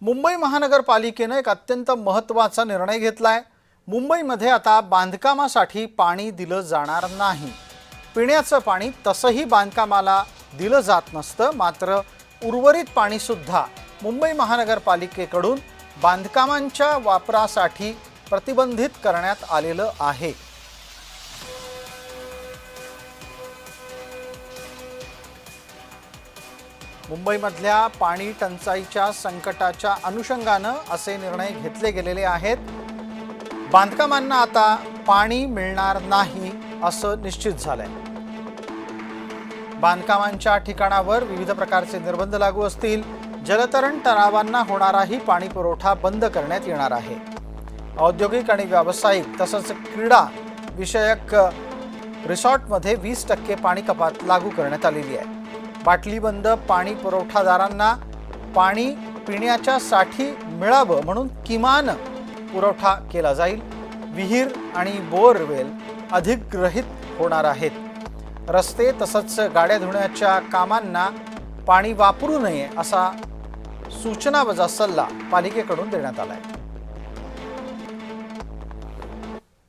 मुंबई महानगरपालिकेने एक अत्यंत महत्त्वाचा निर्णय घेतलाय। मुंबईमध्ये आता बांधकामासाठी पाणी दिलं जाणार नाही। पिण्याचं पाणी तसंही बांधकामाला दिलं जात नसतं, मात्र उर्वरित पाणी सुद्धा मुंबई महानगरपालिकेकडून बांधकामांच्या वापरासाठी प्रतिबंधित करण्यात आलेलं आहे। मुंबईमधल्या पाणी टंचाईच्या संकटाच्या अनुषंगाने असे निर्णय घेतले गेलेले आहेत। बांधकामांना आता पाणी मिळणार नाही असं निश्चित झालंय। बांधकामांच्या ठिकाणावर विविध प्रकारचे निर्बंध लागू असतील। जलतरण तलावांना होणाराही पाणी पुरवठा बंद करण्यात येणार आहे। औद्योगिक आणि व्यावसायिक तसंच क्रीडा विषयक रिसॉर्टमध्ये 20% पाणी कपात लागू करण्यात आलेली आहे। बाटलीबंद पाणी पुरवठादारांना पाणी पिण्याच्या साठी मिळावं म्हणून किमान पुरवठा केला जाईल। विहीर आणि बोरवेल अधिग्रहित होणार आहेत। रस्ते तसंच गाड्या धुण्याच्या कामांना पाणी वापरू नये असा सूचनावजा सल्ला पालिकेकडून देण्यात आला आहे।